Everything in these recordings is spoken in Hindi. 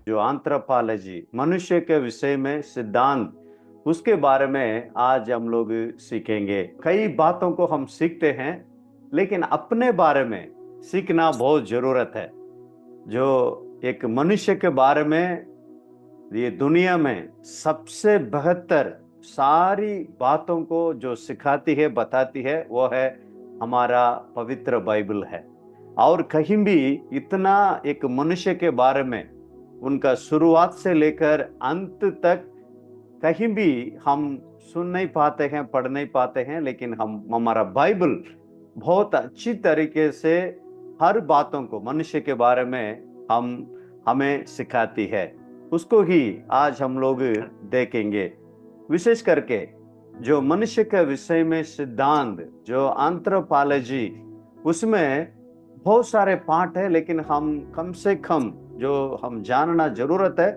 जो एंथ्रोपोलॉजी मनुष्य के विषय में सिद्धांत, उसके बारे में आज हम लोग सीखेंगे। कई बातों को हम सीखते हैं, लेकिन अपने बारे में सीखना बहुत जरूरत है। जो एक मनुष्य के बारे में ये दुनिया में सबसे बेहतर सारी बातों को जो सिखाती है, बताती है, वो है हमारा पवित्र बाइबल है। और कहीं भी इतना एक मनुष्य के बारे में, उनका शुरुआत से लेकर अंत तक कहीं भी हम सुन नहीं पाते हैं, पढ़ नहीं पाते हैं, लेकिन हमारा बाइबल बहुत अच्छी तरीके से हर बातों को मनुष्य के बारे में हमें सिखाती है। उसको ही आज हम लोग देखेंगे। विशेष करके जो मनुष्य के विषय में सिद्धांत, जो एंथ्रोपोलॉजी, उसमें बहुत सारे पार्ट है, लेकिन हम कम से कम जो हम जानना जरूरत है,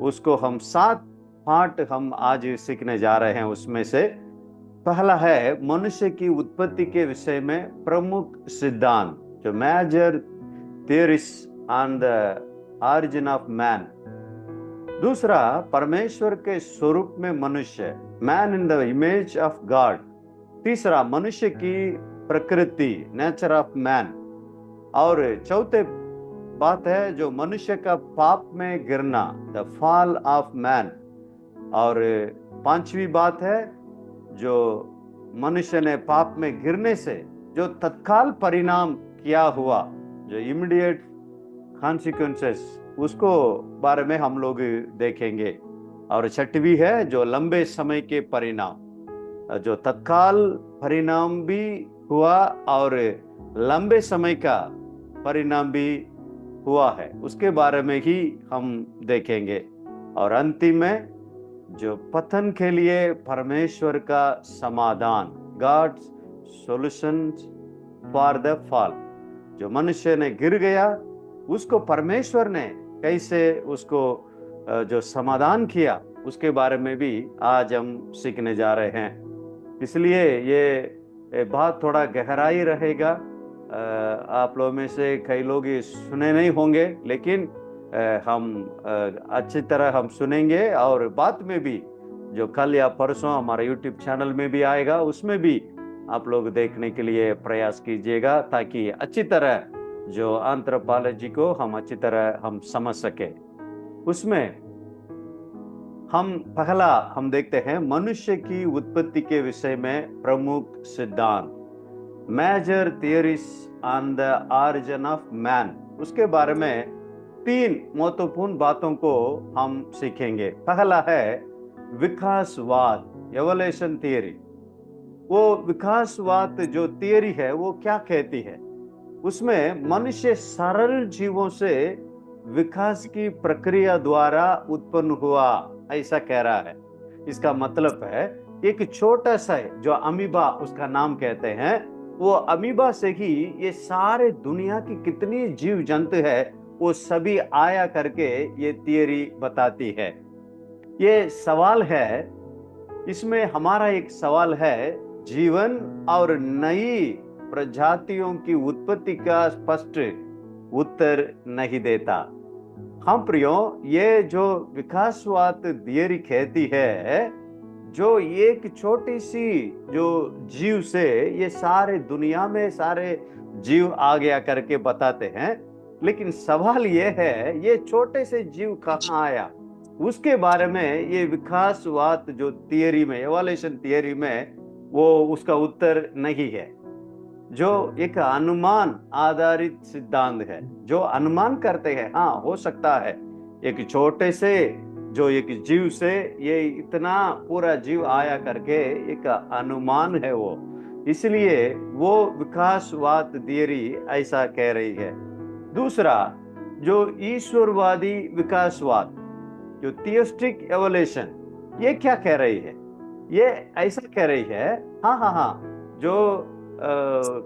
उसको हम 7 पार्ट हम आज सीखने जा रहे हैं। उसमें से पहला है मनुष्य की उत्पत्ति के विषय में प्रमुख सिद्धांत, जो major theories on the origin of man. दूसरा, परमेश्वर के स्वरूप में मनुष्य, man in the image of God. तीसरा, मनुष्य की प्रकृति, नेचर ऑफ मैन। और चौथे बात है जो मनुष्य का पाप में गिरना, द फॉल ऑफ मैन। और पांचवी बात है जो मनुष्य ने पाप में गिरने से जो तत्काल परिणाम क्या हुआ, जो इमीडिएट कॉन्सिक्वेंसेस, उसको बारे में हम लोग देखेंगे। और छठवीं है जो लंबे समय के परिणाम, जो तत्काल परिणाम भी हुआ और लंबे समय का परिणाम भी हुआ है, उसके बारे में ही हम देखेंगे। और अंतिम में जो पतन के लिए परमेश्वर का समाधान, God's solution for the fall. जो मनुष्य ने गिर गया, उसको परमेश्वर ने कैसे उसको जो समाधान किया, उसके बारे में भी आज हम सीखने जा रहे हैं। इसलिए ये बात थोड़ा गहराई रहेगा। आप लोगों में से कई लोग ये सुने नहीं होंगे, लेकिन हम अच्छी तरह हम सुनेंगे। और बाद में भी जो कल या परसों हमारे YouTube चैनल में भी आएगा, उसमें भी आप लोग देखने के लिए प्रयास कीजिएगा, ताकि अच्छी तरह जो एंथ्रोपोलॉजी को हम अच्छी तरह हम समझ सके। उसमें हम पहला हम देखते हैं मनुष्य की उत्पत्ति के विषय में प्रमुख सिद्धांत, major theories on the origin of man. उसके बारे में 3 महत्वपूर्ण बातों को हम सीखेंगे। पहला है विकासवाद, एवोल्यूशन थियरी। वो विकासवाद जो थियरी है, वो क्या कहती है? उसमें मनुष्य सरल जीवों से विकास की प्रक्रिया द्वारा उत्पन्न हुआ, ऐसा कह रहा है। इसका मतलब है एक छोटा सा जो अमीबा, उसका नाम कहते हैं, वो अमीबा से ही ये सारे दुनिया की कितनी जीव जंतु है, वो सभी आया करके ये थियरी बताती है। ये सवाल है, इसमें हमारा एक सवाल है, जीवन और नई प्रजातियों की उत्पत्ति का स्पष्ट उत्तर नहीं देता। हम प्रियो, ये जो विकासवाद थियरी कहती है, जो एक छोटी सी जो जीव से ये सारे दुनिया में सारे जीव आ गया करके बताते हैं, लेकिन सवाल ये है ये छोटे से जीव कहाँ आया, उसके बारे में ये विकासवाद जो थियरी में, एवोल्यूशन थियरी में, वो उसका उत्तर नहीं है। जो एक अनुमान आधारित सिद्धांत है, जो अनुमान करते हैं, हाँ हो सकता है एक छोटे से जो एक जीव से ये इतना पूरा जीव आया करके, एक अनुमान है वो। इसलिए वो विकासवाद थियरी ऐसा कह रही है। दूसरा, जो ईश्वरवादी विकासवाद, जो थियोस्टिक एवोल्यूशन, ये क्या कह रही है? ये ऐसा कह रही है, हाँ हाँ हाँ, जो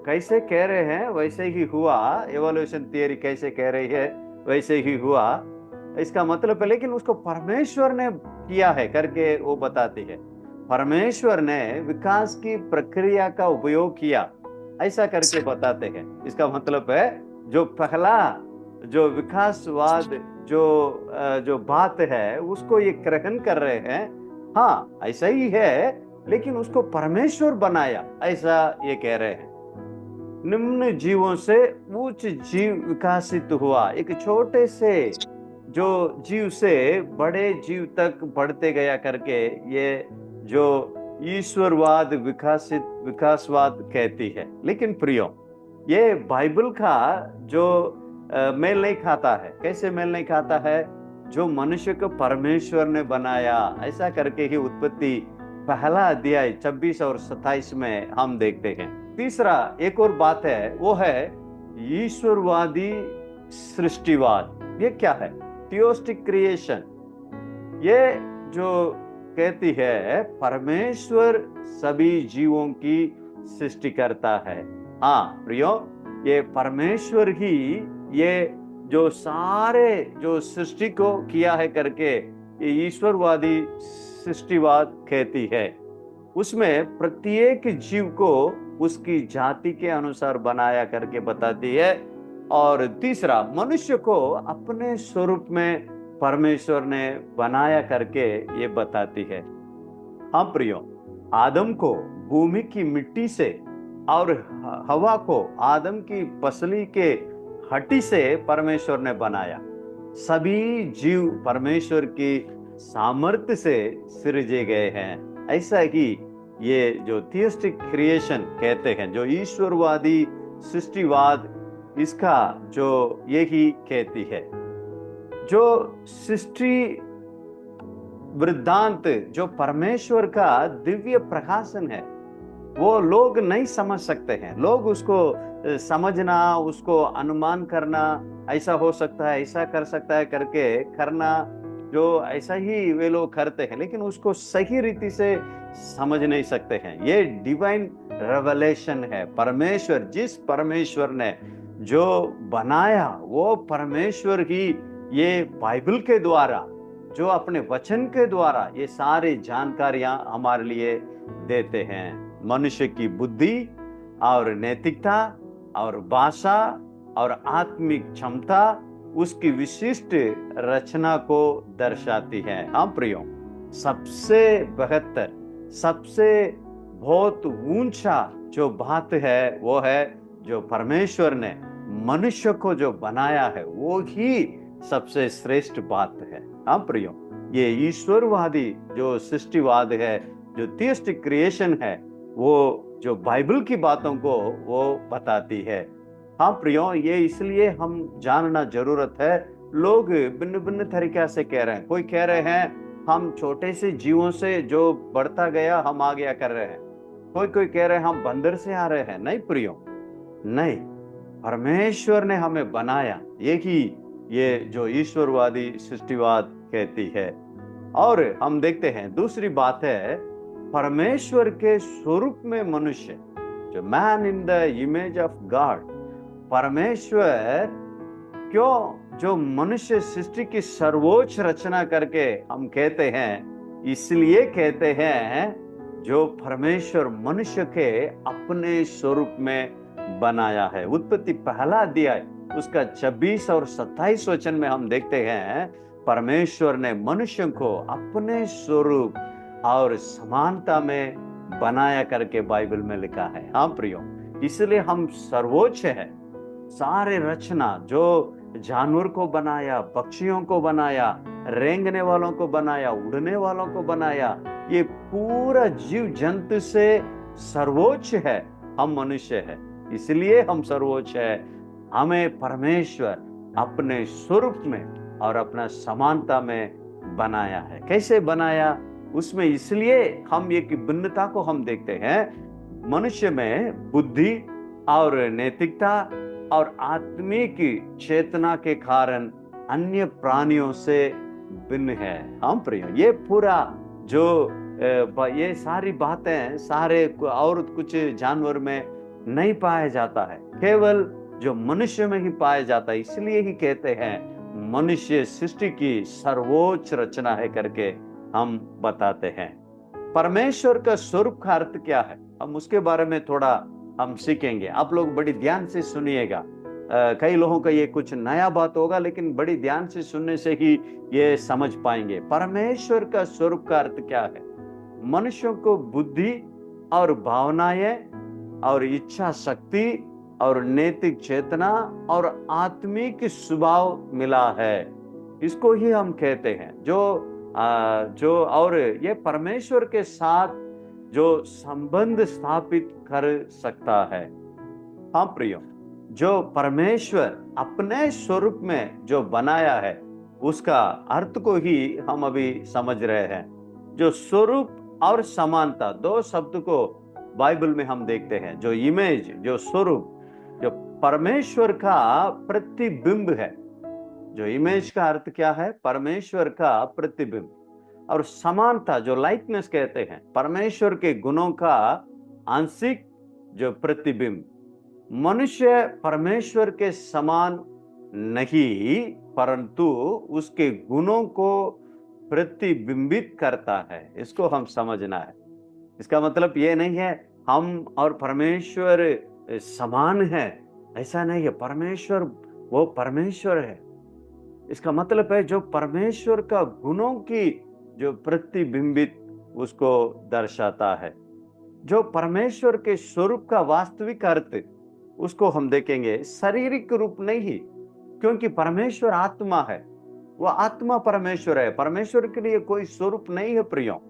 कैसे कह रहे हैं वैसे ही हुआ, एवोल्यूशन थियरी कैसे कह रही है वैसे ही हुआ, इसका मतलब है। लेकिन उसको परमेश्वर ने किया है करके वो बताती है। परमेश्वर ने विकास की प्रक्रिया का उपयोग किया, ऐसा करके बताते हैं। इसका मतलब है जो पहला जो विकासवाद जो बात है उसको ये ग्रहण कर रहे हैं, हाँ ऐसा ही है, लेकिन उसको परमेश्वर बनाया, ऐसा ये कह रहे हैं। निम्न जीवों से उच्च जीव विकसित हुआ, एक छोटे से जो जीव से बड़े जीव तक बढ़ते गया करके ये जो ईश्वरवाद विकासवाद कहती है। लेकिन प्रियो, ये बाइबल का जो मेल नहीं खाता है। कैसे मेल नहीं खाता है? जो मनुष्य को परमेश्वर ने बनाया, ऐसा करके ही उत्पत्ति पहला अध्याय 26 और 27 में हम देखते हैं। तीसरा एक और बात है, वो है ईश्वरवादी सृष्टिवाद। ये क्या है? थियोस्टिक क्रिएशन। ये जो कहती है परमेश्वर सभी जीवों की सृष्टि करता है। हाँ प्रियो, ये परमेश्वर ही ये जो सारे जो सृष्टि को किया है करके ये ईश्वरवादी सृष्टिवाद कहती है। उसमें प्रत्येक जीव को उसकी जाति के अनुसार बनाया करके बताती है। और तीसरा, मनुष्य को अपने स्वरूप में परमेश्वर ने बनाया करके ये बताती है। हाँ प्रियो, आदम को भूमि की मिट्टी से और हवा को आदम की पसली के हड्डी से परमेश्वर ने बनाया। सभी जीव परमेश्वर की सामर्थ्य से सृजे गए हैं। ऐसा ही ये जो थियोस्टिक क्रिएशन कहते हैं, जो ईश्वरवादी सृष्टिवाद, इसका जो यही कहती है। जो सृष्टि वृत्तांत जो परमेश्वर का दिव्य प्रकाशन है, वो लोग नहीं समझ सकते हैं। लोग उसको समझना, उसको अनुमान करना, ऐसा हो सकता है, ऐसा कर सकता है करके करना, जो ऐसा ही वे लोग करते हैं, लेकिन उसको सही रीति से समझ नहीं सकते हैं। ये डिवाइन रेवलेशन है। परमेश्वर, जिस परमेश्वर ने जो बनाया, वो परमेश्वर ही ये बाइबल के द्वारा, जो अपने वचन के द्वारा ये सारी जानकारियां हमारे लिए देते हैं। मनुष्य की बुद्धि और नैतिकता और भाषा और आत्मिक क्षमता उसकी विशिष्ट रचना को दर्शाती है। हाँ प्रियो, सबसे बेहतर, सबसे बहुत ऊंचा जो बात है वो है जो परमेश्वर ने मनुष्य को जो बनाया है, वो ही सबसे श्रेष्ठ बात है। हाँ प्रियो, ये ईश्वरवादी जो सृष्टिवाद है, जो थियोस्टिक क्रिएशन है, वो जो बाइबल की बातों को वो बताती है। हाँ प्रियो, ये इसलिए हम जानना जरूरत है। लोग भिन्न भिन्न तरीके से कह रहे हैं। कोई कह रहे हैं हम छोटे से जीवों से जो बढ़ता गया हम आ गया कर रहे हैं। कोई कह रहे हैं हम बंदर से आ रहे हैं। नहीं प्रियो, नहीं, परमेश्वर ने हमें बनाया, यही ये जो ईश्वरवादी सृष्टिवाद कहती है। और हम देखते हैं दूसरी बात है, परमेश्वर के स्वरूप में मनुष्य, जो man in the image of God. परमेश्वर क्यों जो मनुष्य सृष्टि की सर्वोच्च रचना करके हम कहते हैं, इसलिए कहते हैं जो परमेश्वर मनुष्य के अपने स्वरूप में बनाया है। उत्पत्ति पहला अध्याय उसका 26 और 27 वचन में हम देखते हैं, परमेश्वर ने मनुष्य को अपने स्वरूप और समानता में बनाया करके बाइबल में लिखा है। हाँ प्रियो, इसलिए हम सर्वोच्च है। सारे रचना, जो जानवर को बनाया, पक्षियों को बनाया, रेंगने वालों को बनाया, उड़ने वालों को बनाया, ये पूरा जीव जंतु से सर्वोच्च है। हम मनुष्य है, इसलिए हम सर्वोच्च है। हमें परमेश्वर अपने स्वरूप में और अपना समानता में बनाया है। कैसे बनाया? उसमें इसलिए हम एक भिन्नता को हम देखते हैं। मनुष्य में बुद्धि और नैतिकता और आत्मिक चेतना के कारण अन्य प्राणियों से भिन्न है। हम प्रिय, ये पूरा जो ये सारी बातें सारे और कुछ जानवर में नहीं पाया जाता है, केवल जो मनुष्य में ही पाया जाता है। इसलिए ही कहते हैं मनुष्य सृष्टि की सर्वोच्च रचना है करके हम बताते हैं। परमेश्वर का स्वरूप का अर्थ क्या है, हम उसके बारे में थोड़ा हम सीखेंगे। आप लोग बड़ी ध्यान से सुनिएगा। कई लोगों का ये कुछ नया बात होगा, लेकिन बड़ी ध्यान से सुनने से ही ये समझ पाएंगे। परमेश्वर का स्वरूप का अर्थ क्या है? मनुष्यों को बुद्धि और भावनाएं और इच्छा शक्ति और नैतिक चेतना और आत्मिक स्वभाव मिला है, इसको ही हम कहते हैं। जो और ये परमेश्वर के साथ जो संबंध स्थापित कर सकता है। हाँ प्रियो, जो परमेश्वर अपने स्वरूप में जो बनाया है उसका अर्थ को ही हम अभी समझ रहे हैं। जो स्वरूप और समानता, दो शब्द को बाइबल में हम देखते हैं। जो इमेज, जो स्वरूप, जो परमेश्वर का प्रतिबिंब है। जो इमेज का अर्थ क्या है? परमेश्वर का प्रतिबिंब। और समानता, जो लाइकनेस कहते हैं, परमेश्वर के गुणों का आंशिक जो प्रतिबिंब। मनुष्य परमेश्वर के समान नहीं, परंतु उसके गुणों को प्रतिबिंबित करता है। इसको हम समझना है। इसका मतलब ये नहीं है हम और परमेश्वर समान है, ऐसा नहीं है। परमेश्वर वो परमेश्वर है। इसका मतलब है जो परमेश्वर का गुणों की जो प्रतिबिंबित उसको दर्शाता है। जो परमेश्वर के स्वरूप का वास्तविक अर्थ, उसको हम देखेंगे शारीरिक रूप नहीं, क्योंकि परमेश्वर आत्मा है। वो आत्मा परमेश्वर है। परमेश्वर के लिए कोई स्वरूप नहीं है प्रियो,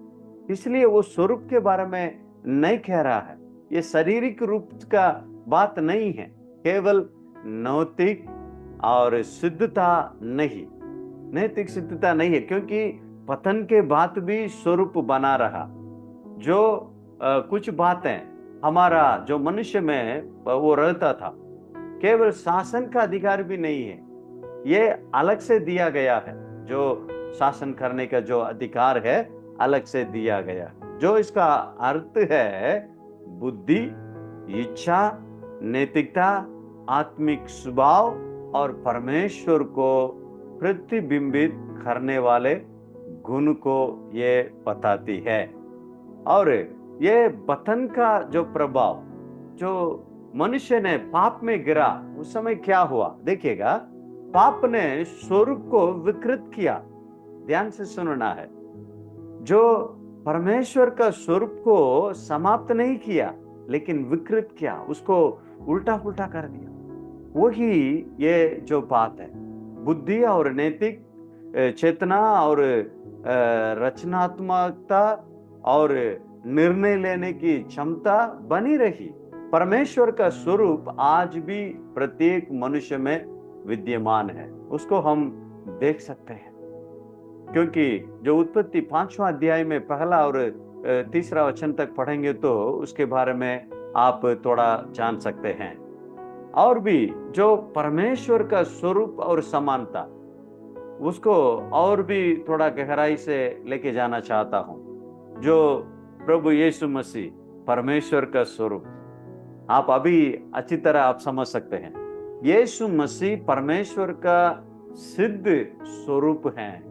इसलिए वो स्वरूप के बारे में नहीं कह रहा है। ये शारीरिक रूप का बात नहीं है, केवल नैतिक और सिद्धता नहीं, नैतिक सिद्धता नहीं है, क्योंकि पतन के बाद भी स्वरूप बना रहा। जो कुछ बातें हमारा जो मनुष्य में वो रहता था, केवल शासन का अधिकार भी नहीं है, ये अलग से दिया गया है। जो शासन करने का जो अधिकार है अलग से दिया गया, जो इसका अर्थ है बुद्धि, इच्छा, नैतिकता, आत्मिक स्वभाव और परमेश्वर को प्रतिबिंबित करने वाले गुण को ये बताती है। और ये पतन का जो प्रभाव, जो मनुष्य ने पाप में गिरा उस समय क्या हुआ देखिएगा। पाप ने स्वरूप को विकृत किया। ध्यान से सुनना है। जो परमेश्वर का स्वरूप को समाप्त नहीं किया, लेकिन विकृत किया, उसको उल्टा पुल्टा कर दिया। वही ये जो बात है, बुद्धि और नैतिक चेतना और रचनात्मकता और निर्णय लेने की क्षमता बनी रही। परमेश्वर का स्वरूप आज भी प्रत्येक मनुष्य में विद्यमान है, उसको हम देख सकते हैं। क्योंकि जो उत्पत्ति 5वां अध्याय में पहला और तीसरा वचन तक पढ़ेंगे तो उसके बारे में आप थोड़ा जान सकते हैं। और भी जो परमेश्वर का स्वरूप और समानता, उसको और भी थोड़ा गहराई से लेके जाना चाहता हूं। जो प्रभु यीशु मसीह परमेश्वर का स्वरूप, आप अभी अच्छी तरह आप समझ सकते हैं। यीशु मसीह परमेश्वर का सिद्ध स्वरूप हैं।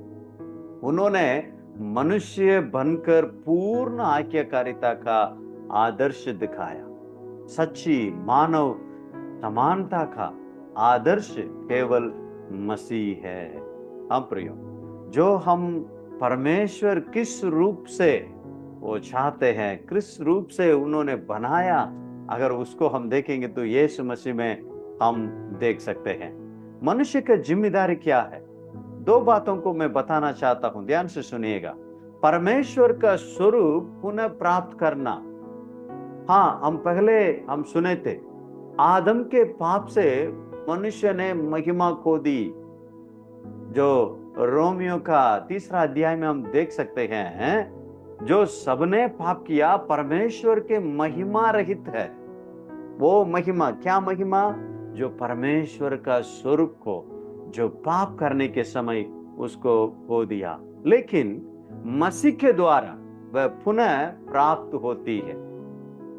उन्होंने मनुष्य बनकर पूर्ण आज्ञाकारिता का आदर्श दिखाया। सच्ची मानव समानता का आदर्श केवल मसीह है। हम प्रियो, जो हम परमेश्वर किस रूप से वो चाहते हैं, किस रूप से उन्होंने बनाया, अगर उसको हम देखेंगे तो यीशु मसीह में हम देख सकते हैं। मनुष्य की जिम्मेदारी क्या है? दो बातों को मैं बताना चाहता हूं, ध्यान से सुनिएगा। परमेश्वर का स्वरूप पुनः प्राप्त करना। हाँ, हम सुने थे, आदम के पाप से मनुष्य ने महिमा खो दी। जो रोमियो का 3रा अध्याय में हम देख सकते हैं, जो सबने पाप किया परमेश्वर के महिमा रहित है। वो महिमा, क्या महिमा? जो परमेश्वर का स्वरूप को जो पाप करने के समय उसको खो दिया, लेकिन मसीह के द्वारा वह पुनः प्राप्त होती है।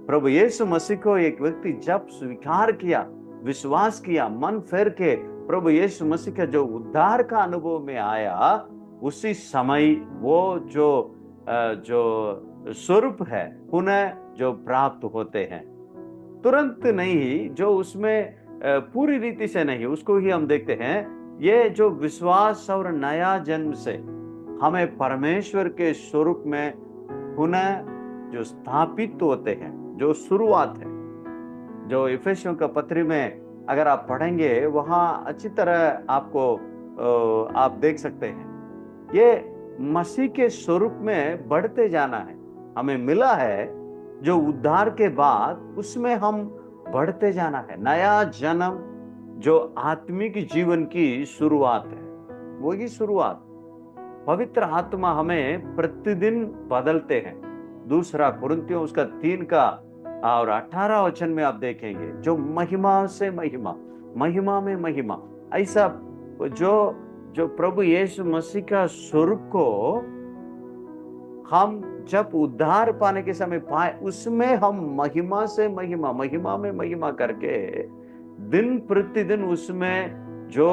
प्रभु यीशु मसीह को एक व्यक्ति जब स्वीकार किया, विश्वास किया, मन फेर के प्रभु यीशु मसीह का जो उद्धार का अनुभव में आया, उसी समय वो जो स्वरूप है पुनः जो प्राप्त होते हैं। तुरंत नहीं, जो उसमें पूरी रीति से नहीं, उसको ही हम देखते हैं। ये जो विश्वास और नया जन्म से हमें परमेश्वर के स्वरूप में पुनः जो स्थापित होते हैं, जो शुरुआत है, जो इफिसियों का पत्री में अगर आप पढ़ेंगे वहां अच्छी तरह आपको आप देख सकते हैं, ये मसीह के स्वरूप में बढ़ते जाना है। हमें मिला है जो उद्धार के बाद उसमें हम बढ़ते जाना है। नया जन्म जो आत्मिक जीवन की शुरुआत है, वही शुरुआत पवित्र आत्मा हमें प्रतिदिन बदलते हैं। दूसरा कुरिन्थियों उसका 3 का और 18 वचन में आप देखेंगे, जो महिमा से महिमा, महिमा में महिमा, ऐसा जो जो प्रभु यीशु मसीह का स्वरूप को हम जब उद्धार पाने के समय पाए, उसमें हम महिमा से महिमा, महिमा में महिमा करके दिन प्रतिदिन उसमें जो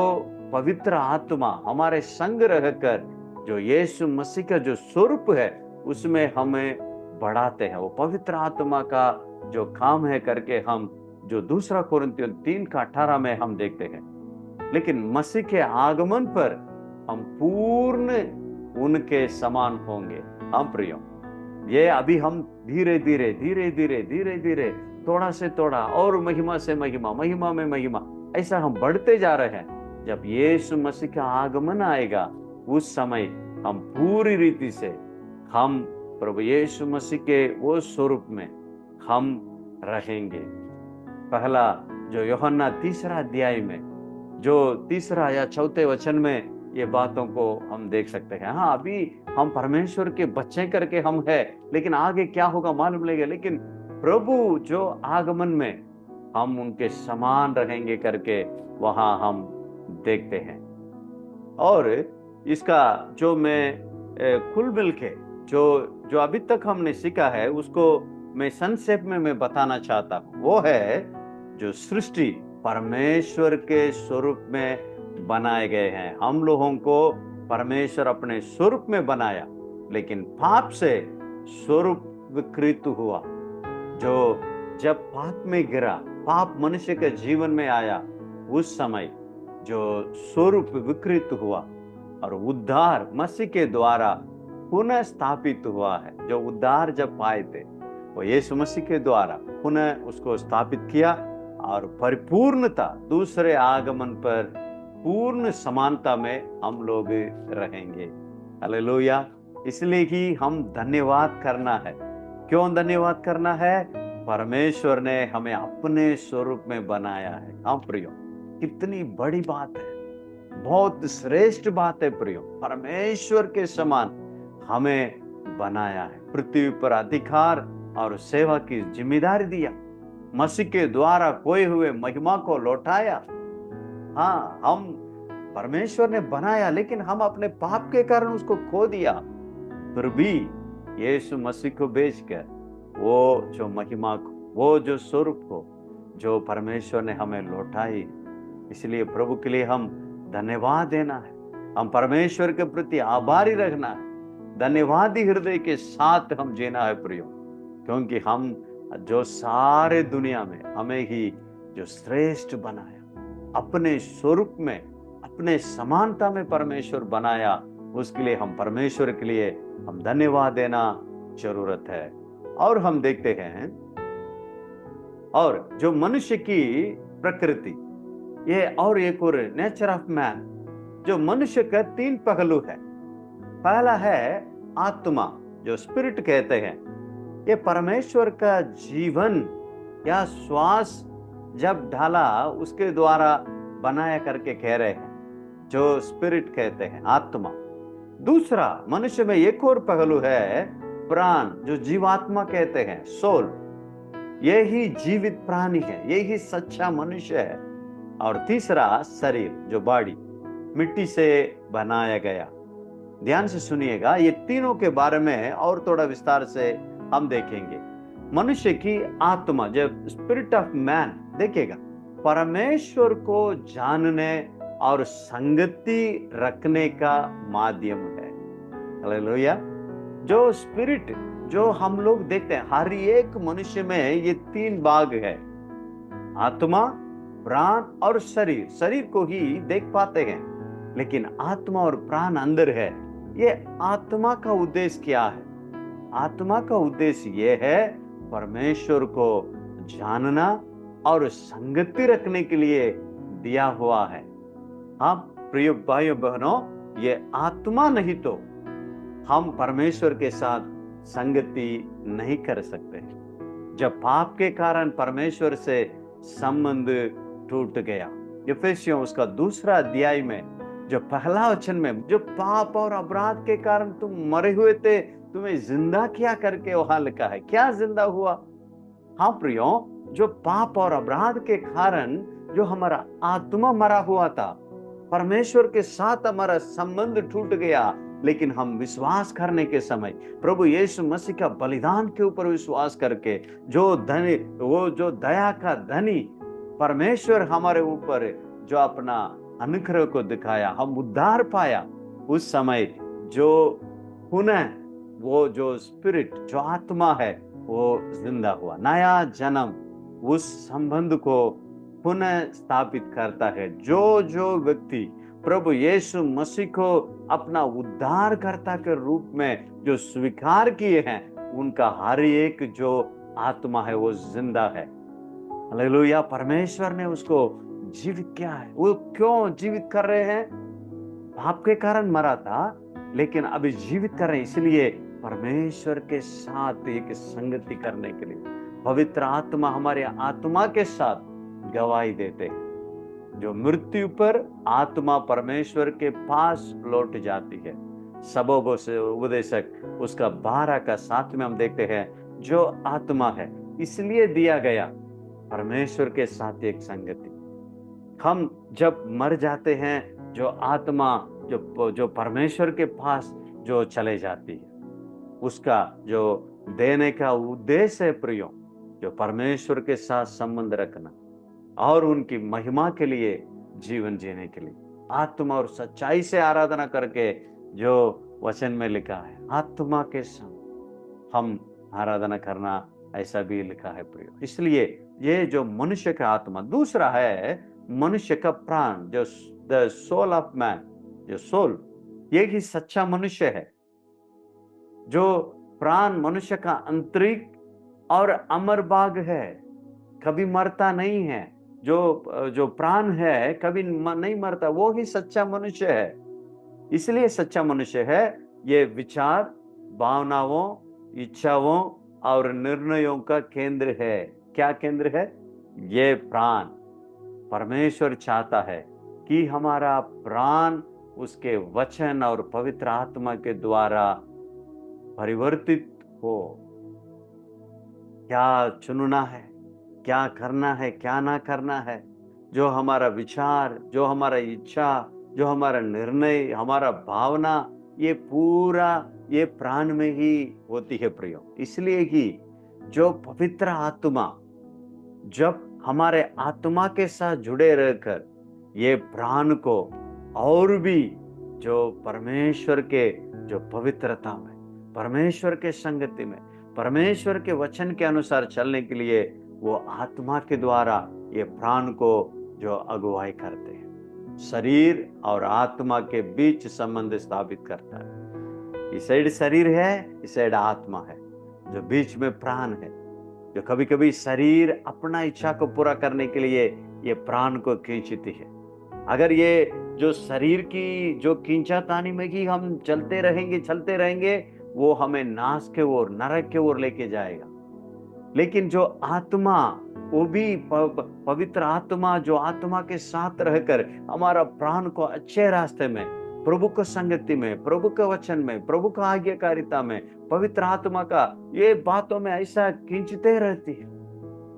पवित्र आत्मा हमारे संग रहकर जो यीशु मसीह का जो स्वरूप है उसमें हमें बढ़ाते हैं। वो पवित्र आत्मा का जो काम है करके हम जो दूसरा कुरिन्थियों 3 का 18 में हम देखते हैं। लेकिन मसीह के आगमन पर हम पूर्ण उनके समान होंगे। हम प्रियो, ये अभी हम धीरे धीरे धीरे धीरे धीरे धीरे थोड़ा से थोड़ा और महिमा से महिमा, महिमा में महिमा, ऐसा हम बढ़ते जा रहे हैं। जब यीशु मसीह का आगमन आएगा उस समय हम पूरी रीति से हम प्रभु यीशु मसीह के वो स्वरूप में हम रहेंगे। पहला जो यूहन्ना 3 अध्याय में जो 3 या 4 वचन में ये बातों को हम देख सकते हैं। हाँ, अभी हम परमेश्वर के बच्चे करके हम है, लेकिन आगे क्या होगा मालूम नहीं। लेकिन प्रभु जो आगमन में हम उनके समान रहेंगे करके वहां हम देखते हैं। और इसका जो मैं कुल मिल के जो अभी तक हमने सीखा है उसको मैं संक्षेप में मैं बताना चाहता हूँ। वो है जो सृष्टि परमेश्वर के स्वरूप में बनाए गए हैं। हम लोगों को परमेश्वर अपने स्वरूप में बनाया, लेकिन पाप से स्वरूप विकृत हुआ। जो जब पाप में गिरा, पाप मनुष्य के जीवन में आया, उस समय जो स्वरूप विकृत हुआ और उद्धार मसीह के द्वारा पुनः स्थापित हुआ है। जो उद्धार जब पाए थे वो यीशु मसीह के द्वारा पुनः उसको स्थापित किया और परिपूर्णता दूसरे आगमन पर पूर्ण समानता में हम लोग रहेंगे। हालेलुया। इसलिए ही हम धन्यवाद करना है। क्यों धन्यवाद करना है? परमेश्वर ने हमें अपने स्वरूप में बनाया है। हाँ प्रियो, कितनी बड़ी बात है, बहुत श्रेष्ठ बात है प्रियो। परमेश्वर के समान हमें बनाया है, पृथ्वी पर अधिकार और सेवा की जिम्मेदारी दिया, मसीह के द्वारा खोए हुए महिमा को लौटाया। हाँ, हम परमेश्वर ने बनाया, लेकिन हम अपने पाप के कारण उसको खो दिया। फिर भी यीशु मसीह को भेजकर वो जो महिमा को, वो जो स्वरूप को जो परमेश्वर ने हमें लौटाई, इसलिए प्रभु के लिए हम धन्यवाद देना है। हम परमेश्वर के प्रति आभारी रहना है, धन्यवादी हृदय के साथ हम जीना है प्रियो। क्योंकि हम जो सारे दुनिया में हमें ही जो श्रेष्ठ बनाया, अपने स्वरूप में, अपने समानता में परमेश्वर बनाया, उसके लिए हम परमेश्वर के लिए हम धन्यवाद देना जरूरत है। और हम देखते हैं, और जो मनुष्य की प्रकृति, ये और एक और नेचर ऑफ मैन, जो मनुष्य का 3 पहलू है। पहला है आत्मा, जो स्पिरिट कहते हैं। ये परमेश्वर का जीवन या श्वास जब डाला उसके द्वारा बनाया करके कह रहे हैं, जो स्पिरिट कहते हैं, आत्मा। दूसरा, मनुष्य में एक और पहलू है प्राण, जो जीवात्मा कहते हैं, सोल। यही जीवित प्राणी है, यही सच्चा मनुष्य है। और तीसरा शरीर, जो बॉडी, मिट्टी से बनाया गया। ध्यान से सुनिएगा, ये तीनों के बारे में और थोड़ा विस्तार से हम देखेंगे। मनुष्य की आत्मा, जब स्पिरिट ऑफ मैन देखिएगा, परमेश्वर को जानने और संगति रखने का माध्यम है। हालेलुया। जो स्पिरिट जो हम लोग देखते हैं, हर एक मनुष्य में ये 3 भाग है, आत्मा, प्राण और शरीर, शरीर को ही देख पाते हैं, लेकिन आत्मा और प्राण अंदर है। ये आत्मा का उद्देश्य क्या है? आत्मा का उद्देश्य ये है परमेश्वर को जानना और संगति रखने के लिए दिया हुआ है। हाँ प्रिय भाइयों बहनों, ये आत्मा नहीं तो हम परमेश्वर के साथ संगति नहीं कर सकते। जब पाप के कारण परमेश्वर से संबंध टूट गया, इफिसियों उसका 2 अध्याय में जो पहला वचन में, जो पाप और अपराध के कारण तुम मरे हुए थे, तुम्हें जिंदा किया करके वहां लिखा है। क्या जिंदा हुआ? हाँ प्रियो, जो पाप और अपराध के कारण जो हमारा आत्मा मरा हुआ था, परमेश्वर के साथ हमारा संबंध टूट गया, लेकिन हम विश्वास करने के समय प्रभु यीशु मसीह का बलिदान के ऊपर विश्वास करके जो धनी, वो जो दया का धनी परमेश्वर हमारे ऊपर जो अपना अनुग्रह को दिखाया, हम उद्धार पाया, उस समय जो पुनः वो जो स्पिरिट, जो आत्मा है, वो जिंदा हुआ। नया जन्म उस संबंध को पुनः स्थापित करता है। जो व्यक्ति प्रभु यीशु मसीह को अपना उद्धारकर्ता के रूप में जो स्वीकार किए हैं, उनका हर एक जो आत्मा है वो जिंदा है। हालेलुया। परमेश्वर ने उसको जीवित किया है। वो क्यों जीवित कर रहे हैं? पाप के कारण मरा था, लेकिन अभी जीवित कर रहे हैं, इसलिए परमेश्वर के साथ एक संगति करने के लिए पवित्र आत्मा हमारे आत्मा के साथ गवाही देते हैं। जो मृत्यु पर आत्मा परमेश्वर के पास लौट जाती है। सबों से उपदेशक उसका 12 का 7 में हम देखते हैं, जो आत्मा है इसलिए दिया गया परमेश्वर के साथ एक संगति। हम जब मर जाते हैं, जो आत्मा जो परमेश्वर के पास जो चले जाती है, उसका जो देने का उद्देश्य है प्रियो, जो परमेश्वर के साथ संबंध रखना और उनकी महिमा के लिए जीवन जीने के लिए आत्मा और सच्चाई से आराधना करके, जो वचन में लिखा है आत्मा के संग हम आराधना करना, ऐसा भी लिखा है प्रियो। इसलिए ये जो मनुष्य का आत्मा, दूसरा है मनुष्य का प्राण, जो द सोल ऑफ मैन, जो सोल, ये ही सच्चा मनुष्य है। जो प्राण मनुष्य का आंतरिक और अमर भाग है, कभी मरता नहीं है। जो प्राण है कभी नहीं मरता, वो ही सच्चा मनुष्य है। इसलिए सच्चा मनुष्य है ये विचार, भावनाओं, इच्छाओं और निर्णयों का केंद्र है। क्या केंद्र है? ये प्राण। परमेश्वर चाहता है कि हमारा प्राण उसके वचन और पवित्र आत्मा के द्वारा परिवर्तित हो। क्या चुनना है, क्या करना है, क्या ना करना है, जो हमारा विचार, जो हमारा इच्छा, जो हमारा निर्णय, हमारा भावना, ये पूरा ये प्राण में ही होती है प्रियो। इसलिए ही जो पवित्र आत्मा जब हमारे आत्मा के साथ जुड़े रहकर ये प्राण को और भी जो परमेश्वर के जो पवित्रता में, परमेश्वर के संगति में, परमेश्वर के वचन के अनुसार चलने के लिए वो आत्मा के द्वारा ये प्राण को जो अगुवाई करते हैं, शरीर और आत्मा के बीच संबंध स्थापित करता है। इस साइड शरीर है, इस साइड आत्मा है, जो बीच में प्राण है। जो कभी कभी शरीर अपना इच्छा को पूरा करने के लिए ये प्राण को खींचती है। अगर ये जो शरीर की जो खींचातानी में ही हम चलते रहेंगे, वो हमें नाश के ओर, नरक के ओर लेके जाएगा। लेकिन जो आत्मा, वो भी पवित्र आत्मा, जो आत्मा के साथ रहकर हमारा प्राण को अच्छे रास्ते में, प्रभु को संगति में, प्रभु के वचन में, प्रभु का आज्ञाकारिता में, पवित्र आत्मा का ये बातों में ऐसा खींचते रहती है।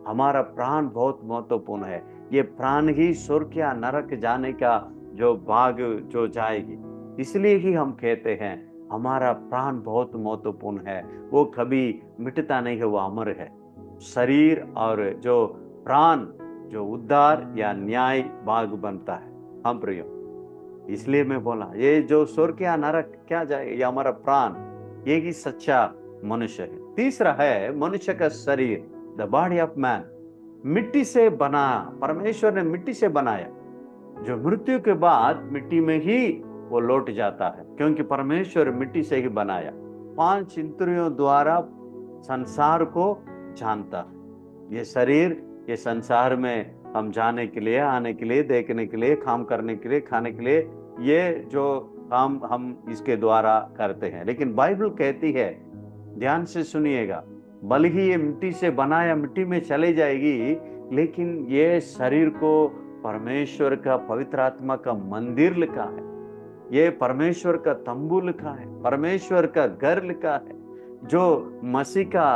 हमारा प्राण बहुत महत्वपूर्ण है। ये प्राण ही स्वर्ग या नरक जाने का जो भाग जो जाएगी। इसलिए ही हम कहते हैं हमारा प्राण बहुत महत्वपूर्ण है, वो कभी मिटता नहीं है, वो अमर है। शरीर और जो प्राण जो उद्धार या न्याय भाग बनता है। हम प्रियो, इसलिए मैं बोला ये जो स्वर्ग या नरक क्या जाए, ये हमारा प्राण, ये ही सच्चा मनुष्य है। तीसरा है मनुष्य का शरीर, द बॉडी ऑफ मैन। मिट्टी से बना, परमेश्वर ने मिट्टी से बनाया, जो मृत्यु के बाद मिट्टी में ही वो लौट जाता है, क्योंकि परमेश्वर मिट्टी से ही बनाया। 5 इंद्रियों द्वारा संसार को जानता है। ये शरीर, ये संसार में हम जाने के लिए, आने के लिए, देखने के लिए, काम करने के लिए, खाने के लिए, ये जो काम हम इसके द्वारा करते हैं। लेकिन बाइबल कहती है, ध्यान से सुनिएगा, भले ही ये मिट्टी से बनाया मिट्टी में चले जाएगी, लेकिन ये शरीर को परमेश्वर का, पवित्र आत्मा का मंदिर लिखा है, ये परमेश्वर का तंबू लिखा है, परमेश्वर का घर लिखा है, जो मसीह का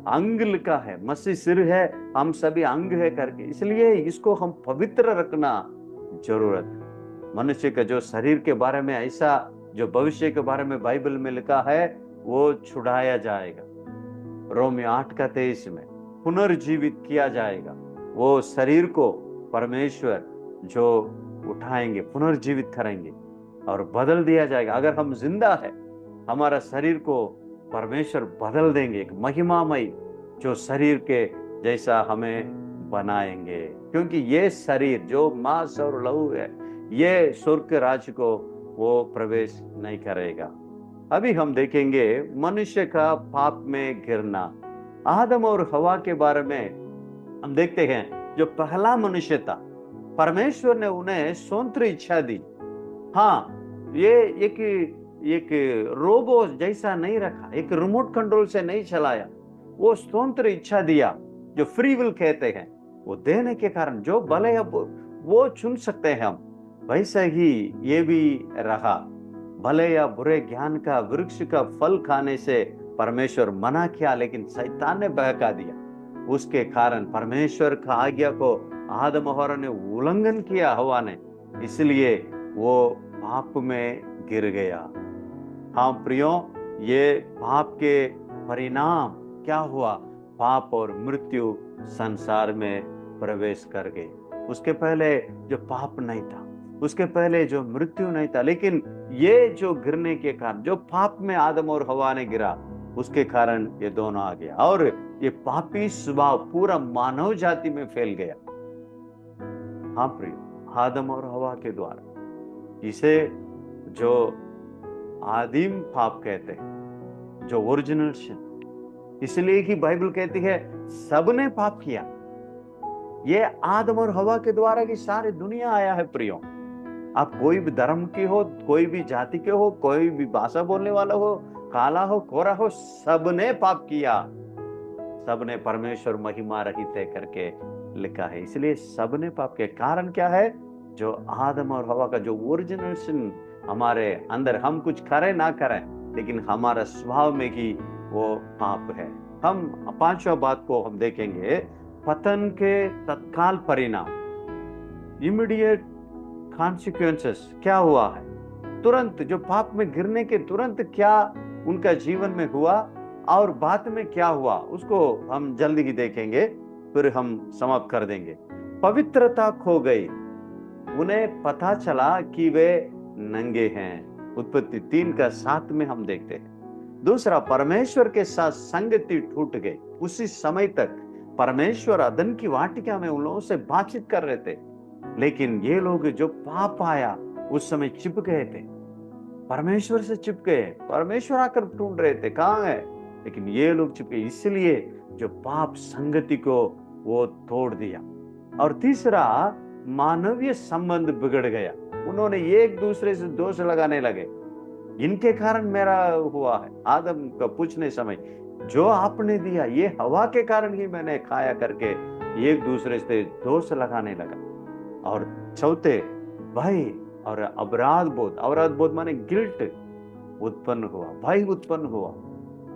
अंग लिखा है। मसीह सिर है, हम सभी अंग है करके, इसलिए इसको हम पवित्र रखना जरूरत है। मनुष्य का जो शरीर के बारे में ऐसा जो भविष्य के बारे में बाइबल में लिखा है, वो छुड़ाया जाएगा। रोमी 8:23 में पुनर्जीवित किया जाएगा। वो शरीर को परमेश्वर जो उठाएंगे, पुनर्जीवित करेंगे और बदल दिया जाएगा। अगर हम जिंदा है, हमारा शरीर को परमेश्वर बदल देंगे, एक महिमामय जो शरीर के जैसा हमें बनाएंगे, क्योंकि ये शरीर जो मांस और लहू है, ये स्वर्ग राज्य को वो प्रवेश नहीं करेगा। अभी हम देखेंगे मनुष्य का पाप में गिरना। आदम और हवा के बारे में हम देखते हैं, जो पहला मनुष्य था, परमेश्वर ने उन्हें स्वतंत्र इच्छा दी। हाँ, ये एक रोबो जैसा नहीं रखा, एक रिमोट कंट्रोल से नहीं चलाया, वो स्वतंत्र इच्छा दिया, जो फ्री विल कहते हैं। वो देने के कारण जो भले अब वो चुन सकते हैं हम, वैसा ही ये भी रहा। भले या बुरे ज्ञान का वृक्ष का फल खाने से परमेश्वर मना किया, लेकिन शैतान ने बहका दिया। उसके कारण परमेश्वर का आज्ञा को आदम और हवा ने उल्लंघन किया, हवा ने, इसलिए वो पाप में गिर गया। हाँ प्रियो, ये पाप के परिणाम क्या हुआ? पाप और मृत्यु संसार में प्रवेश कर गए। उसके पहले जो पाप नहीं था, उसके पहले जो मृत्यु नहीं था, लेकिन ये जो गिरने के कारण, जो पाप में आदम और हवा ने गिरा, उसके कारण ये दोनों आ गया और ये पापी स्वभाव पूरा मानव जाति में फैल गया। हाँ प्रियो, आदम और हवा के द्वारा, इसे जो आदिम पाप कहते हैं, जो ओरिजिनल सिन, इसलिए कि बाइबल कहती है सबने पाप किया। ये आदम और हवा के द्वारा की सारी दुनिया आया है प्रियो। आप कोई भी धर्म के हो, कोई भी जाति के हो, कोई भी भाषा बोलने वाला हो, काला हो, कोरा हो, सबने पाप किया। सबने परमेश्वर महिमा रहित है करके लिखा है। इसलिए सबने पाप के कारण क्या है? जो आदम और हवा का जो ओरिजिनल सिन हमारे अंदर, हम कुछ करें ना करें, लेकिन हमारा स्वभाव में ही वो पाप है। हम पांचवा बात को हम देखेंगे, पतन के तत्काल परिणाम, इमीडिएट कॉन्सिक्वेंसेस क्या हुआ है। तुरंत जो पाप में गिरने के तुरंत क्या उनका जीवन में हुआ और बाद में क्या हुआ, उसको हम जल्दी ही देखेंगे, फिर हम समाप्त कर देंगे। पवित्रता खो गई, उन्हें पता चला कि वे नंगे हैं। उत्पत्ति 3:7 में हम देखते हैं। दूसरा, परमेश्वर के साथ संगति टूट गई। उसी समय तक परमेश्वर अदन की वाटिका में उन लोगों से बातचीत कर रहे थे, लेकिन ये लोग जो पाप आया उस समय चिप गए थे, परमेश्वर से चिप गए। परमेश्वर आकर ढूंढ रहे थे कहाँ है, लेकिन ये लोग चिप गए, इसलिए जो पाप संगति को वो तोड़ दिया। और तीसरा, मानवीय संबंध बिगड़ गया। उन्होंने एक दूसरे से दोष लगाने लगे, इनके कारण मेरा हुआ है। आदम का पूछने समय, जो आपने दिया ये हवा के कारण ही मैंने खाया करके एक दूसरे से दोष लगाने लगा। और चौथे, भय और अपराध बोध माने गिल्ट उत्पन्न हुआ, भय उत्पन्न हुआ।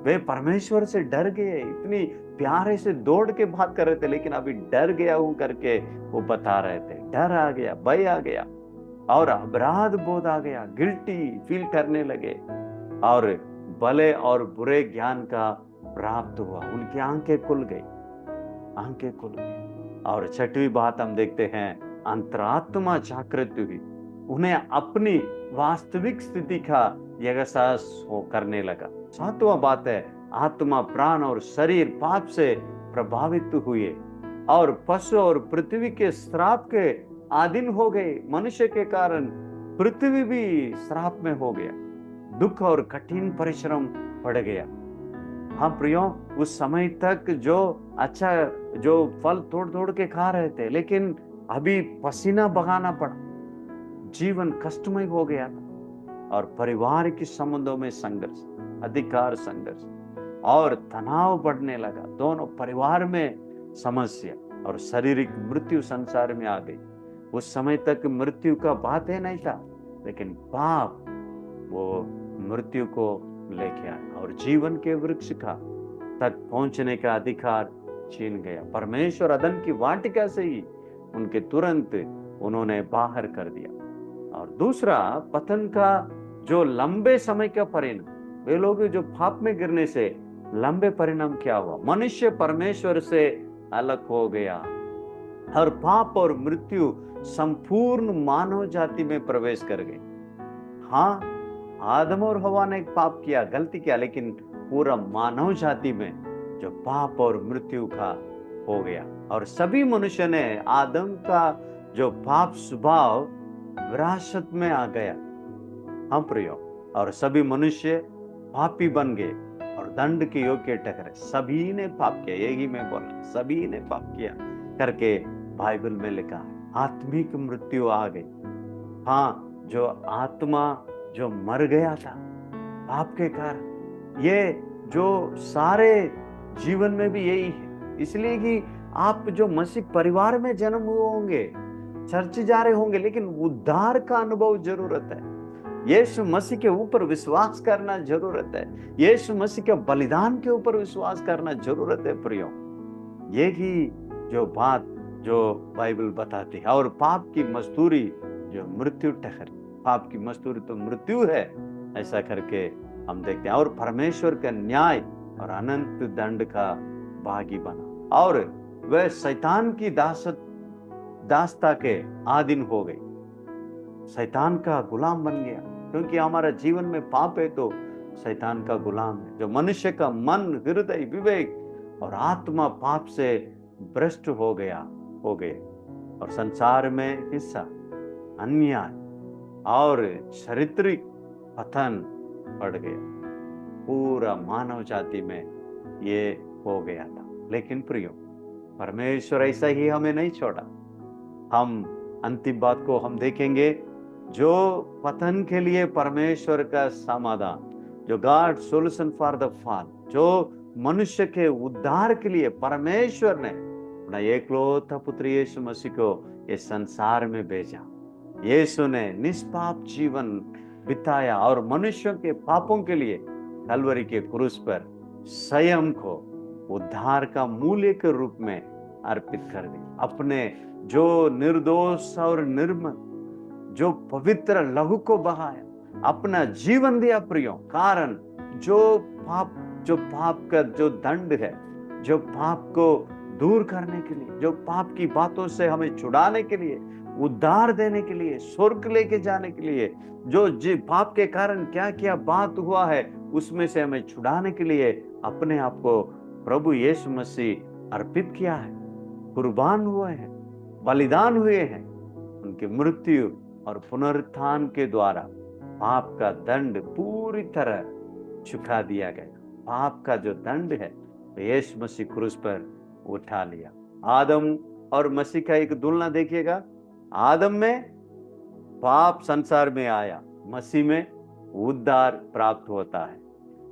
वे परमेश्वर से डर गए, इतनी प्यारे से दौड़ के बात कर रहे थे, लेकिन अभी डर गया हूं करके वो बता रहे थे। डर आ गया, भय आ गया और अपराध बोध आ गया, गिल्टी फील करने लगे और भले और बुरे ज्ञान का प्राप्त हुआ। उनकी आंखें खुल गई। और छठवीं बात हम देखते हैं, अंतरात्मा जागृत हुई, उन्हें अपनी वास्तविक स्थिति का एहसास करने लगा। सातवां बात है, आत्मा, प्राण और शरीर पाप से प्रभावित हुए। और पशु और पृथ्वी के श्राप के अधीन हो गए। मनुष्य के कारण पृथ्वी भी श्राप में हो गया, दुख और कठिन परिश्रम बढ़ गया। हाँ प्रियो, उस समय तक जो अच्छा जो फल तोड़ तोड़ के खा रहे थे, लेकिन अभी पसीना बहाना पड़ा, जीवन कष्टमय हो गया था। और परिवार के संबंधों में संघर्ष, अधिकार संघर्ष और तनाव बढ़ने लगा। दोनों परिवार में समस्या और शारीरिक मृत्यु संसार में आ गई। उस समय तक मृत्यु का बात है नहीं था, लेकिन पाप वो मृत्यु को लेके आया और जीवन के वृक्ष का तक पहुंचने का अधिकार छीन गया। परमेश्वर अदन की वाटिका से ही उनके तुरंत उन्होंने बाहर कर दिया। और दूसरा, पतन का जो लंबे समय का परिणाम, वे लोग जो पाप में गिरने से लंबे परिणाम क्या हुआ? मनुष्य परमेश्वर से अलग हो गया और पाप और मृत्यु संपूर्ण मानव जाति में प्रवेश कर गई। हाँ, आदम और हवा ने पाप किया, गलती किया, लेकिन पूरा मानव जाति में जो पाप और मृत्यु का हो गया और सभी मनुष्य ने आदम का जो पाप स्वभाव विरासत में आ गया। हम प्रियो, और सभी मनुष्य पापी बन गए और दंड के योग्य ठहरे। सभी ने पाप किया, यही मैं बोला, सभी ने पाप किया करके बाइबल में लिखा है। आत्मिक मृत्यु आ गई। हाँ, जो आत्मा जो मर गया था पाप के कारण, ये जो सारे जीवन में भी यही है। इसलिए कि आप जो मसीह परिवार में जन्म हुए होंगे, चर्च जा रहे होंगे, लेकिन उद्धार का अनुभव जरूरत है। यीशु मसीह के ऊपर विश्वास करना जरूरत है। यीशु मसीह के बलिदान के ऊपर विश्वास करना जरूरत है प्रियो। यही जो बात जो बाइबल बताती है। और पाप की मजदूरी जो मृत्यु ठहरी, पाप की मजदूरी तो मृत्यु है, ऐसा करके हम देखते हैं। और परमेश्वर का न्याय और अनंत दंड का भागी बना और वह शैतान की दासता के अधीन हो गई। शैतान का गुलाम बन गया, क्योंकि हमारा जीवन में पाप है तो शैतान का गुलाम है। जो मनुष्य का मन, हृदय, विवेक और आत्मा पाप से भ्रष्ट हो गए और संसार में हिस्सा, अन्याय और चारित्रिक पतन बढ़ गया। पूरा मानव जाति में ये हो गया था। लेकिन प्रियो, परमेश्वर ऐसा ही हमें नहीं छोड़ा। हम अंतिम बात को हम देखेंगे, जो पतन के लिए परमेश्वर का समाधान, जो God solution for the fall, जो मनुष्य के उद्धार के लिए परमेश्वर ने अपना एकलौता पुत्र यीशु मसीह को इस संसार में भेजा। यीशु ने निष्पाप जीवन बिताया और मनुष्यों के पापों के लिए कलवरी के क्रूस पर स्वयं को उद्धार का मूल्य के रूप में अर्पित कर दिया। अपने जो निर्दोष और निर्मल, जो पवित्र लहू को बहाया, अपना जीवन दिया प्रियो। कारण जो पाप का जो दंड है, जो पाप को दूर करने के लिए, जो पाप की बातों से हमें छुड़ाने के लिए, उद्धार देने के लिए, स्वर्ग लेके जाने के लिए, जो पाप के कारण क्या क्या बात हुआ है उसमें से हमें छुड़ाने के लिए अपने आप को प्रभु यीशु मसीह अर्पित किया है, कुर्बान हुए हैं, बलिदान हुए हैं। उनकी मृत्यु और पुनरुत्थान के द्वारा पाप का दंड पूरी तरह चुका दिया गया। पाप का जो दंड है यीशु मसीह क्रूस पर उठा लिया। आदम और मसीह का एक तुलना देखिएगा। आदम में पाप संसार में आया, मसीह में उद्धार प्राप्त होता है।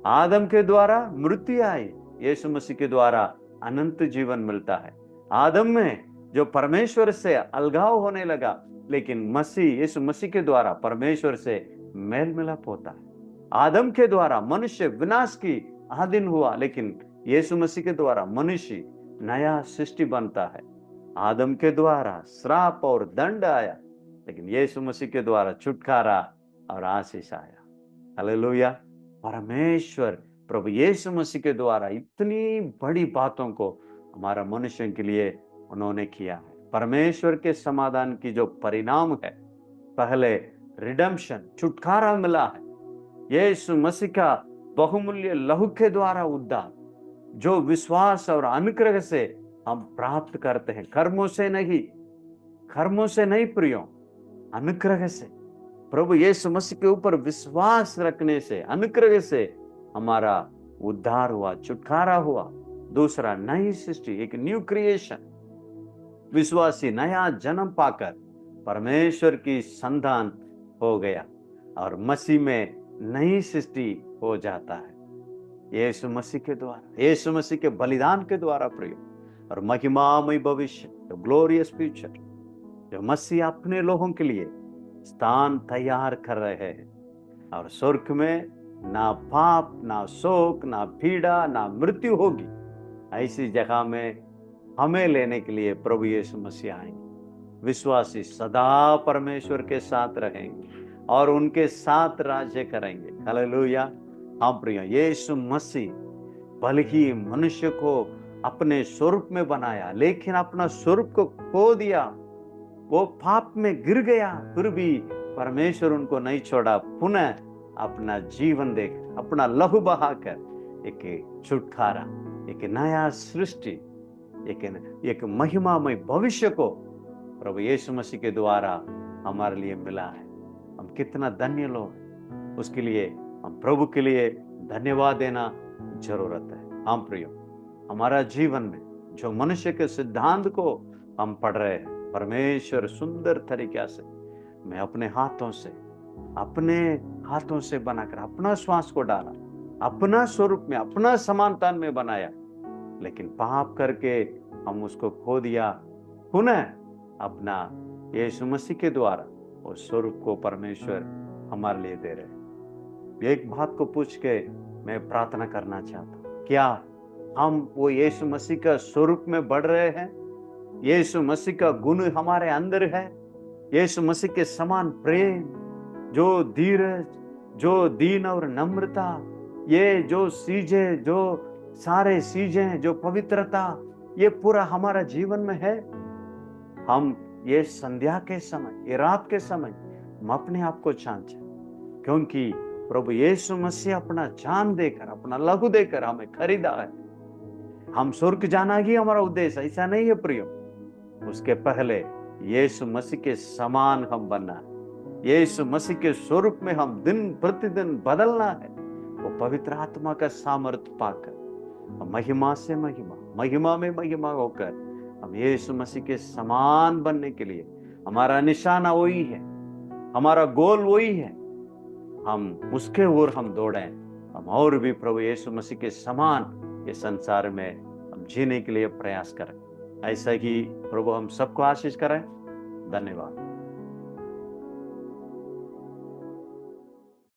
आदम के द्वारा मृत्यु आई, यीशु मसीह के द्वारा अनंत जीवन मिलता है। आदम में जो परमेश्वर से अलगाव होने लगा, लेकिन मसीह, यीशु मसीह के द्वारा परमेश्वर से मेल मिलाप होता है। आदम के द्वारा मनुष्य विनाश की अधीन हुआ, लेकिन यीशु मसीह के द्वारा मनुष्य नया सृष्टि बनता है। आदम के द्वारा श्राप और दंड आया, लेकिन यीशु मसीह के द्वारा छुटकारा और आशीष आया। हालेलुया। परमेश्वर प्रभु यीशु मसीह के द्वारा इतनी बड़ी बातों को हमारा मनुष्य के लिए उन्होंने किया है। परमेश्वर के समाधान की जो परिणाम है, पहले रिडेम्पशन, छुटकारा मिला है। यीशु मसीह का बहुमूल्य लहू के द्वारा उद्धार, जो विश्वास और अनुग्रह से हम प्राप्त करते हैं, कर्मों से नहीं प्रियो, अनुग्रह से। प्रभु यीशु मसीह के ऊपर विश्वास रखने से, अनुग्रह से हमारा उद्धार हुआ, छुटकारा हुआ। दूसरा, नई सृष्टि, एक न्यू क्रिएशन। विश्वासी नया जन्म पाकर परमेश्वर की संतान हो गया और मसीह में नई सृष्टि हो जाता है, यीशु मसीह के द्वारा, यीशु मसीह के बलिदान के द्वारा प्रयोग। और महिमामय भविष्य, ग्लोरियस फ्यूचर, जो मसीह अपने लोगों के लिए स्थान तैयार कर रहे हैं। और स्वर्ग में ना पाप, ना शोक, ना पीड़ा, ना मृत्यु होगी। ऐसी जगह में हमें लेने के लिए प्रभु यीशु मसीह आएंगे। विश्वासी सदा परमेश्वर के साथ रहेंगे और उनके साथ राज्य करेंगे। हालेलुया। हाँ प्रिय, यीशु मसीह भले ही मनुष्य को अपने स्वरूप में बनाया, लेकिन अपना स्वरूप को खो दिया, वो पाप में गिर गया, फिर भी परमेश्वर उनको नहीं छोड़ा। पुनः अपना जीवन देकर, अपना लहू बहाकर एक छुटकारा, एक नया सृष्टि, एक महिमामय भविष्य को प्रभु यीशु मसीह के द्वारा हमारे लिए मिला है। हम कितना धन्य लोग हैं, उसके लिए हम प्रभु के लिए धन्यवाद देना जरूरत है। हम प्रियो, हमारा जीवन में जो मनुष्य के सिद्धांत को हम पढ़ रहे हैं, परमेश्वर सुंदर तरीके से मैं अपने हाथों से बनाकर अपना श्वास को डाला, अपना स्वरूप में, अपना समानता में बनाया, लेकिन पाप करके हम उसको खो दिया। पुनः अपना यीशु मसीह के द्वारा उस स्वरूप को परमेश्वर हमारे लिए दे रहे। एक बात को पूछ के मैं प्रार्थना करना चाहता हूं, क्या हम वो यीशु मसीह का स्वरूप में बढ़ रहे हैं? यीशु मसीह का गुण हमारे अंदर है? यीशु मसीह के समान प्रेम, जो धीरज, जो दीन और नम्रता, ये जो चीजें, जो सारे चीजें, जो पवित्रता, ये पूरा हमारा जीवन में है? हम ये संध्या के समय, ये रात के समय हम अपने आप को जांचें, क्योंकि प्रभु यीशु मसीह अपना जान देकर, अपना लहू देकर हमें खरीदा है। हम स्वर्ग जाना ही हमारा उद्देश्य, ऐसा नहीं है प्रियो। उसके पहले यीशु मसीह के समान हम बनना है, यीशु मसीह के स्वरूप में हम दिन प्रतिदिन बदलना है। वो पवित्र आत्मा का सामर्थ्य पाकर महिमा से महिमा, महिमा में महिमा होकर हम यीशु मसीह के समान बनने के लिए, हमारा निशाना वही है, हमारा गोल वही है। हम उसके ओर हम दौड़ें, हम और भी प्रभु यीशु मसीह के समान ये संसार में हम जीने के लिए प्रयास करें। ऐसा ही प्रभु हम सबको आशीष करें। धन्यवाद।